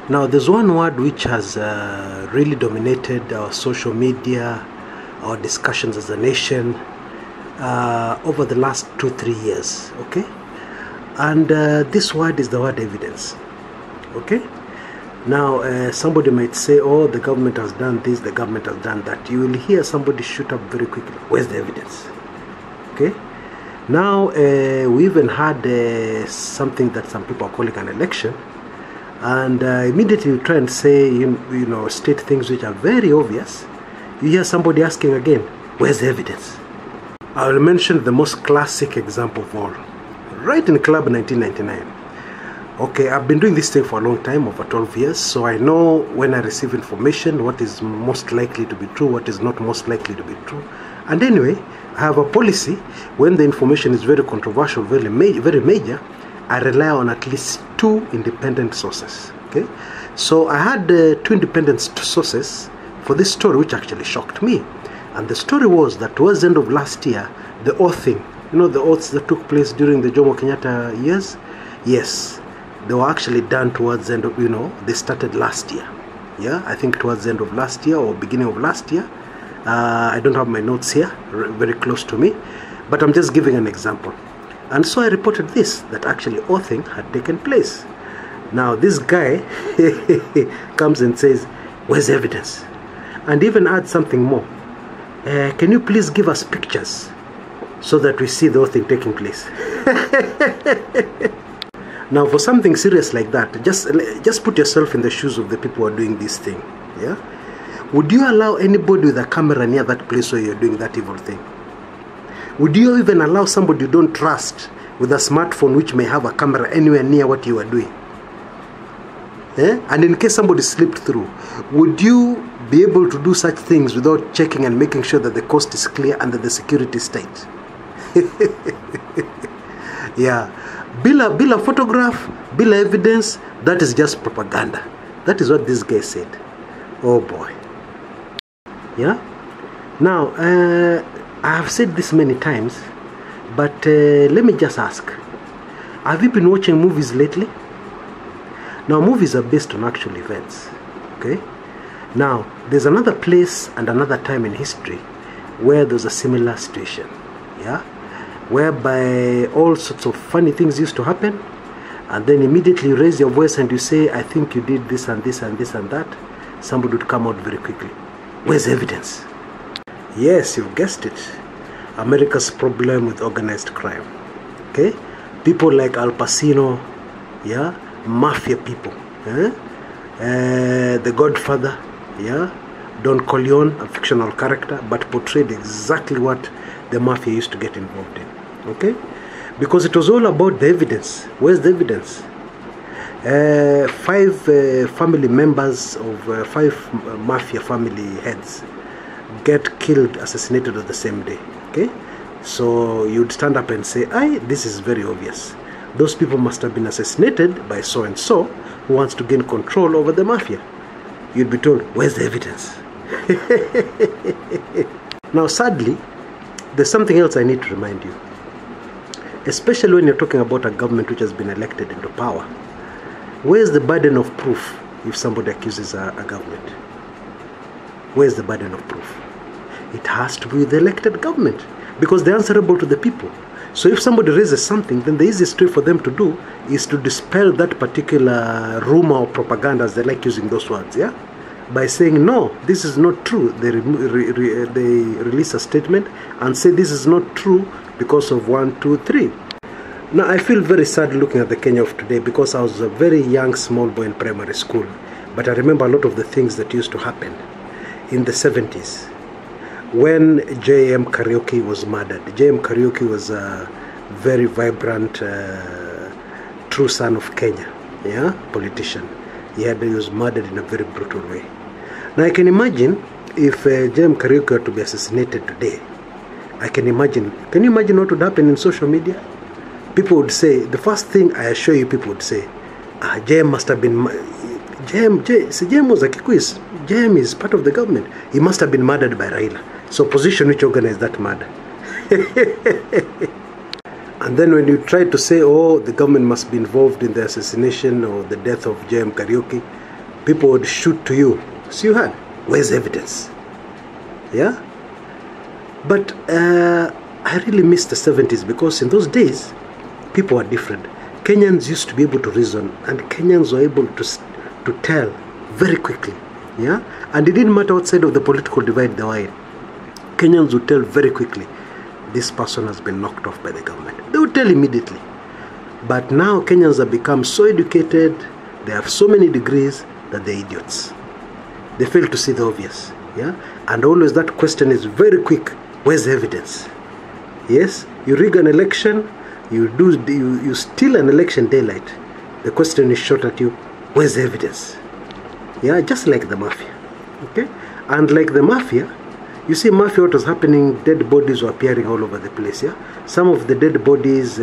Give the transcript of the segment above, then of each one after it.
Now, there's one word which has really dominated our social media, our discussions as a nation over the last 2-3 years, okay? And this word is the word evidence, okay? Now, somebody might say, oh, the government has done this, the government has done that. You will hear somebody shoot up very quickly. Where's the evidence? Okay? Now, we even had something that some people are calling an election. And immediately you try and say, you know, state things which are very obvious. You hear somebody asking again, where's the evidence? I will mention the most classic example of all. Right in Club 1999. Okay, I've been doing this thing for a long time, over 12 years, so I know when I receive information, what is most likely to be true, what is not most likely to be true. And anyway, I have a policy, when the information is very controversial, very major, I rely on at least 2 independent sources, okay? So I had 2 independent sources for this story, which actually shocked me. And the story was that towards the end of last year, the oathing, you know, the oaths that took place during the Jomo Kenyatta years, yes, they were actually done towards the end of, you know, they started last year. Yeah, I think towards the end of last year or beginning of last year. I don't have my notes here, very close to me, but I'm just giving an example. And so I reported this, that actually oathing had taken place. Now this guy comes and says, where's the evidence? And even adds something more. Can you please give us pictures so that we see the oathing taking place? Now, for something serious like that, just put yourself in the shoes of the people who are doing this thing. Yeah, would you allow anybody with a camera near that place where you're doing that evil thing? Would you even allow somebody you don't trust with a smartphone which may have a camera anywhere near what you are doing? And in case somebody slipped through, would you be able to do such things without checking and making sure that the coast is clear and that the security is tight? Yeah. Bila photograph, bila evidence, that is just propaganda. That is what this guy said. Oh boy. Yeah? Now, I have said this many times, but let me just ask. Have you been watching movies lately? Now, movies are based on actual events. Okay? Now, there's another place and another time in history where there's a similar situation. Yeah? Whereby all sorts of funny things used to happen, and then immediately you raise your voice and you say, I think you did this and this and this and that. Somebody would come out very quickly. Where's the evidence? Yes, you've guessed it. America's problem with organized crime. Okay? People like Al Pacino, yeah? Mafia people. The Godfather, yeah? Don Corleone, a fictional character, but portrayed exactly what the mafia used to get involved in. Okay? Because it was all about the evidence. Where's the evidence? 5 family members of 5 mafia family heads get killed, assassinated on the same day. Okay? So you'd stand up and say, this is very obvious. Those people must have been assassinated by so and so who wants to gain control over the mafia. You'd be told, where's the evidence? Now, sadly, there's something else I need to remind you. Especially when you're talking about a government which has been elected into power. Where's the burden of proof if somebody accuses a government? Where's the burden of proof? It has to be the elected government because they're answerable to the people. So if somebody raises something, then the easiest way for them to do is to dispel that particular rumor or propaganda, as they like using those words, yeah? By saying, no, this is not true. They release a statement and say this is not true because of 1, 2, 3. Now, I feel very sad looking at the Kenya of today because I was a very young, small boy in primary school. But I remember a lot of the things that used to happen in the 70s when J.M. Kariuki was murdered. J.M. Kariuki was a very vibrant, true son of Kenya, yeah, politician. He was murdered in a very brutal way. Now I can imagine if J.M. Kariuki were to be assassinated today, can you imagine what would happen in social media? People would say, the first thing I assure you people would say, J.M. must have been, J.M. was a Kikuyu, J.M. is part of the government. He must have been murdered by Raila. So opposition which organized that murder. And then when you try to say, oh, the government must be involved in the assassination or the death of J.M. Kariuki, people would shoot to you. So you had, where's evidence? Yeah? But I really miss the 70s, because in those days, people were different. Kenyans used to be able to reason, and Kenyans were able to tell very quickly. Yeah? And it didn't matter what side of the political divide they were in. Kenyans would tell very quickly, this person has been knocked off by the government. They would tell immediately. But now Kenyans have become so educated, they have so many degrees, that they're idiots. They fail to see the obvious. Yeah? And always that question is very quick. Where's the evidence? Yes? You rig an election, you steal an election daylight. The question is shot at you. Where's the evidence? Yeah, just like the Mafia. Okay? And like the Mafia, you see Mafia, what was happening, dead bodies were appearing all over the place. Yeah? Some of the dead bodies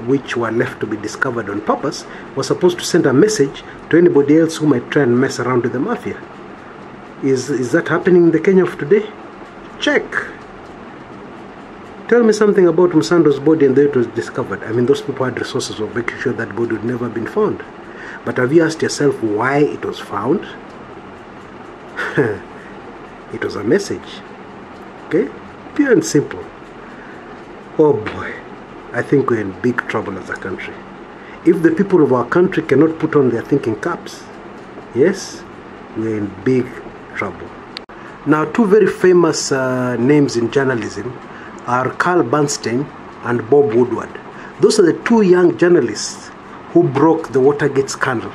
which were left to be discovered on purpose were supposed to send a message to anybody else who might try and mess around with the Mafia. Is that happening in the Kenya of today? Check. Tell me something about Msando's body and the way it was discovered. I mean, those people had resources of making sure that body would never have been found. But have you asked yourself why it was found? It was a message. Okay? Pure and simple. Oh boy. I think we're in big trouble as a country. If the people of our country cannot put on their thinking caps, yes, we're in big trouble. Now, two very famous names in journalism are Carl Bernstein and Bob Woodward. Those are the two young journalists who broke the Watergate scandal,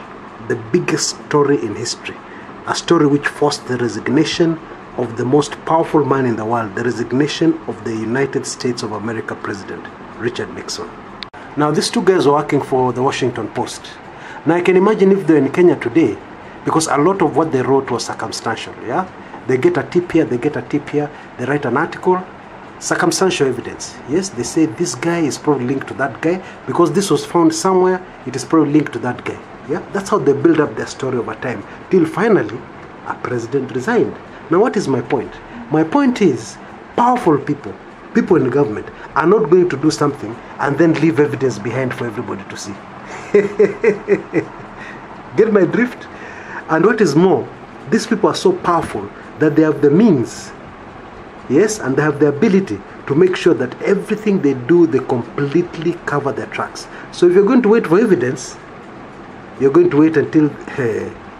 the biggest story in history, a story which forced the resignation of the most powerful man in the world, the resignation of the United States of America President, Richard Nixon. Now, these two guys are working for the Washington Post. Now, I can imagine if they're in Kenya today, because a lot of what they wrote was circumstantial, yeah? They get a tip here, they get a tip here, they write an article, circumstantial evidence. Yes, they say this guy is probably linked to that guy, because this was found somewhere, it is probably linked to that guy. Yeah, that's how they build up their story over time, till finally, a president resigned. Now, what is my point? My point is, powerful people, people in government, are not going to do something and then leave evidence behind for everybody to see. Get my drift? And what is more, these people are so powerful that they have the means, yes, and they have the ability to make sure that everything they do, they completely cover their tracks. So if you're going to wait for evidence, you're going to wait until,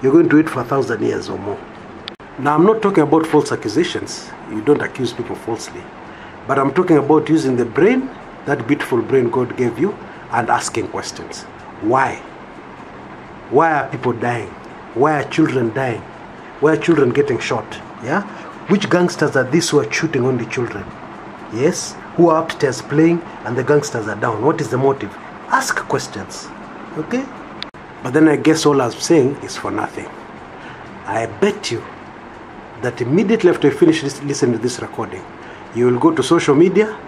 you're going to wait for 1,000 years or more. Now, I'm not talking about false accusations. You don't accuse people falsely. But I'm talking about using the brain, that beautiful brain God gave you, and asking questions. Why? Why are people dying? Why are children dying? Why are children getting shot? Yeah? Which gangsters are these who are shooting on the children? Yes? Who are upstairs playing and the gangsters are down? What is the motive? Ask questions. Okay? But then I guess all I'm saying is for nothing. I bet you that immediately after you finish listening to this recording, you will go to social media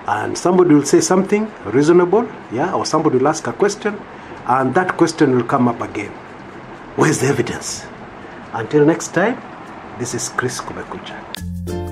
and somebody will say something reasonable, yeah, or somebody will ask a question, and that question will come up again. Where's the evidence? Until next time, this is Chris Kumekucha.